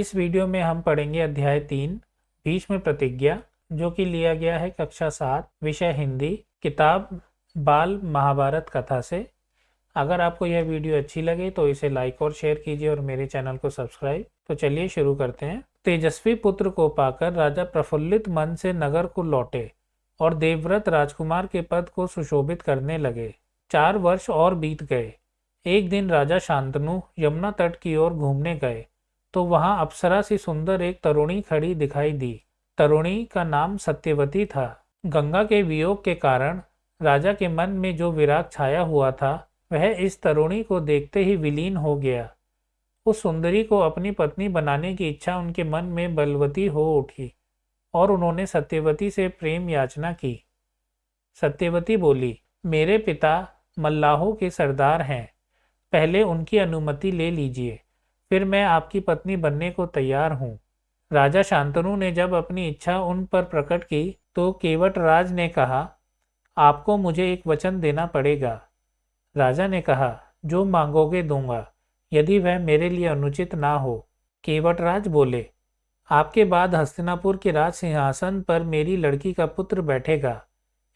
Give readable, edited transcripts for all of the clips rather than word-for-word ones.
इस वीडियो में हम पढ़ेंगे अध्याय 3 भीष्म प्रतिज्ञा, जो कि लिया गया है कक्षा 7 विषय हिंदी, किताब बाल महाभारत कथा से। अगर आपको यह वीडियो अच्छी लगे तो इसे लाइक और शेयर कीजिए और मेरे चैनल को सब्सक्राइब। तो चलिए शुरू करते हैं। तेजस्वी पुत्र को पाकर राजा प्रफुल्लित मन से नगर को लौटे और देवव्रत राजकुमार के पद को सुशोभित करने लगे। 4 वर्ष और बीत गए। एक दिन राजा शांतनु यमुना तट की ओर घूमने गए तो वहां अप्सरा सी सुंदर एक तरुणी खड़ी दिखाई दी। तरुणी का नाम सत्यवती था। गंगा के वियोग के कारण राजा के मन में जो विराग छाया हुआ था वह इस तरुणी को देखते ही विलीन हो गया। उस सुंदरी को अपनी पत्नी बनाने की इच्छा उनके मन में बलवती हो उठी और उन्होंने सत्यवती से प्रेम याचना की। सत्यवती बोली, मेरे पिता मल्लाहों के सरदार हैं, पहले उनकी अनुमति ले लीजिए, फिर मैं आपकी पत्नी बनने को तैयार हूँ। राजा शांतनु ने जब अपनी इच्छा उन पर प्रकट की तो केवटराज ने कहा, आपको मुझे एक वचन देना पड़ेगा। राजा ने कहा, जो मांगोगे दूंगा, यदि वह मेरे लिए अनुचित ना हो। केवटराज बोले, आपके बाद हस्तिनापुर के राज सिंहासन पर मेरी लड़की का पुत्र बैठेगा।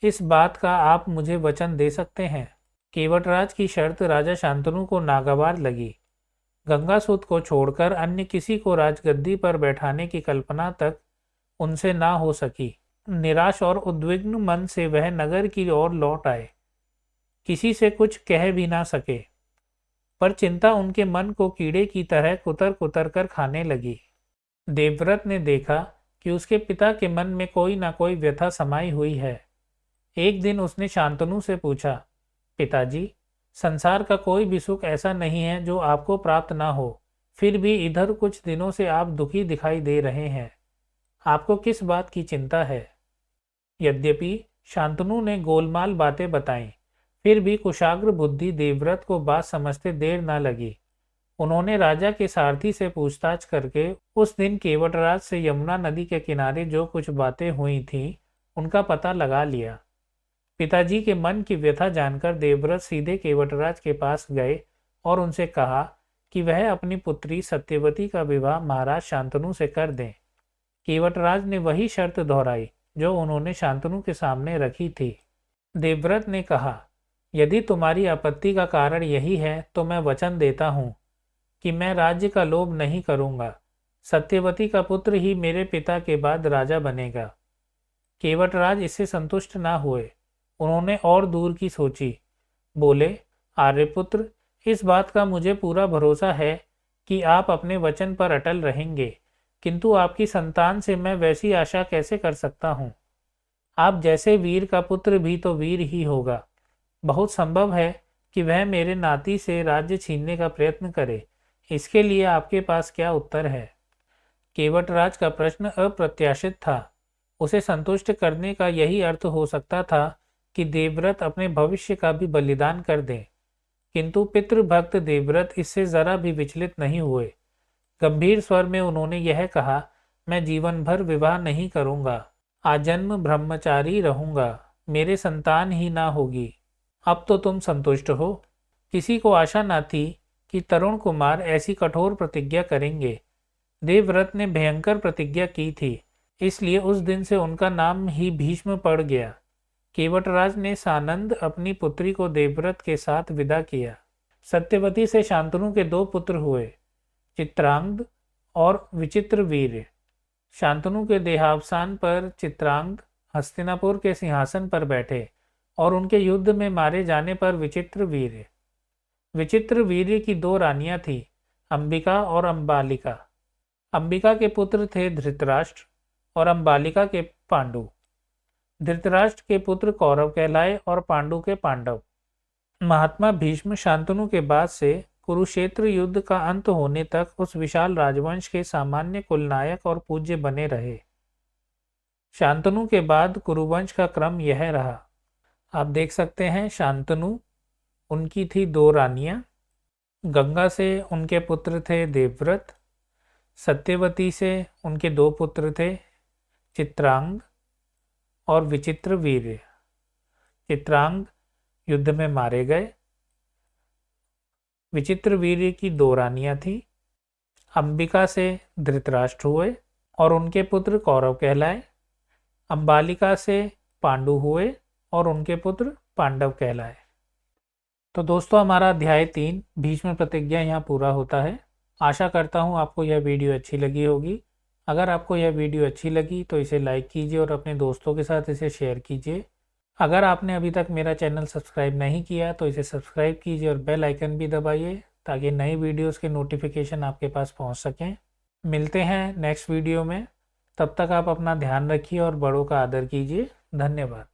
इस बात का आप मुझे वचन दे सकते हैं। केवटराज की शर्त राजा शांतनु को नागवार लगी। गंगासूत को छोड़कर अन्य किसी को राजगद्दी पर बैठाने की कल्पना तक उनसे ना हो सकी। निराश और उद्विग्न मन से वह नगर की ओर लौट आए। किसी से कुछ कह भी ना सके, पर चिंता उनके मन को कीड़े की तरह कुतर कुतर कर खाने लगी। देवव्रत ने देखा कि उसके पिता के मन में कोई ना कोई व्यथा समाई हुई है। एक दिन उसने शांतनु से पूछा, पिताजी, संसार का कोई भी सुख ऐसा नहीं है जो आपको प्राप्त ना हो, फिर भी इधर कुछ दिनों से आप दुखी दिखाई दे रहे हैं। आपको किस बात की चिंता है? यद्यपि शांतनु ने गोलमाल बातें बताईं, फिर भी कुशाग्र बुद्धि देवव्रत को बात समझते देर न लगी। उन्होंने राजा के सारथी से पूछताछ करके उस दिन केवटराज से यमुना नदी के किनारे जो कुछ बातें हुई थीं, उनका पता लगा लिया। पिताजी के मन की व्यथा जानकर देवव्रत सीधे केवटराज के पास गए और उनसे कहा कि वह अपनी पुत्री सत्यवती का विवाह महाराज शांतनु से कर दें। केवटराज ने वही शर्त दोहराई जो उन्होंने शांतनु के सामने रखी थी। देवव्रत ने कहा, यदि तुम्हारी आपत्ति का कारण यही है तो मैं वचन देता हूँ कि मैं राज्य का लोभ नहीं करूँगा। सत्यवती का पुत्र ही मेरे पिता के बाद राजा बनेगा। केवटराज इससे संतुष्ट ना हुए। उन्होंने और दूर की सोची। बोले, आर्यपुत्र, इस बात का मुझे पूरा भरोसा है कि आप अपने वचन पर अटल रहेंगे, किंतु आपकी संतान से मैं वैसी आशा कैसे कर सकता हूँ? आप जैसे वीर का पुत्र भी तो वीर ही होगा। बहुत संभव है कि वह मेरे नाती से राज्य छीनने का प्रयत्न करे। इसके लिए आपके पास क्या उत्तर है? केवटराज का प्रश्न अप्रत्याशित था। उसे संतुष्ट करने का यही अर्थ हो सकता था कि देवव्रत अपने भविष्य का भी बलिदान कर दें, किंतु पितृभक्त देवव्रत इससे जरा भी विचलित नहीं हुए। गंभीर स्वर में उन्होंने यह कहा, मैं जीवन भर विवाह नहीं करूंगा, आजन्म ब्रह्मचारी रहूंगा, मेरे संतान ही ना होगी। अब तो तुम संतुष्ट हो? किसी को आशा न थी कि तरुण कुमार ऐसी कठोर प्रतिज्ञा करेंगे। देवव्रत ने भयंकर प्रतिज्ञा की थी, इसलिए उस दिन से उनका नाम ही भीष्म पड़ गया। केवटराज ने सानंद अपनी पुत्री को देवव्रत के साथ विदा किया। सत्यवती से शांतनु के 2 पुत्र हुए, चित्रांगद और विचित्रवीर्य। शांतनु के देहावसान पर चित्रांगद हस्तिनापुर के सिंहासन पर बैठे और उनके युद्ध में मारे जाने पर विचित्रवीर्य। विचित्रवीर्य की 2 रानियां थीं, अंबिका और अंबालिका। अंबिका के पुत्र थे धृतराष्ट्र और अंबालिका के पांडु। धृतराष्ट्र के पुत्र कौरव कहलाए और पांडु के पांडव। महात्मा भीष्म शांतनु के बाद से कुरुक्षेत्र युद्ध का अंत होने तक उस विशाल राजवंश के सामान्य कुलनायक और पूज्य बने रहे। शांतनु के बाद कुरुवंश का क्रम यह रहा। आप देख सकते हैं, शांतनु, उनकी थी 2 रानियां। गंगा से उनके पुत्र थे देवव्रत। सत्यवती से उनके 2 पुत्र थे, चित्रांगद और विचित्रवीर्य। चित्रांगद युद्ध में मारे गए। विचित्रवीर्य की 2 रानियां थीं, अंबिका से धृतराष्ट्र हुए और उनके पुत्र कौरव कहलाए। अंबालिका से पांडु हुए और उनके पुत्र पांडव कहलाए। तो दोस्तों हमारा अध्याय 3 भीष्म प्रतिज्ञा यहाँ पूरा होता है। आशा करता हूँ आपको यह वीडियो अच्छी लगी होगी। अगर आपको यह वीडियो अच्छी लगी तो इसे लाइक कीजिए और अपने दोस्तों के साथ इसे शेयर कीजिए। अगर आपने अभी तक मेरा चैनल सब्सक्राइब नहीं किया तो इसे सब्सक्राइब कीजिए और बेल आइकन भी दबाइए ताकि नई वीडियोस के नोटिफिकेशन आपके पास पहुंच सकें। मिलते हैं नेक्स्ट वीडियो में। तब तक आप अपना ध्यान रखिए और बड़ों का आदर कीजिए। धन्यवाद।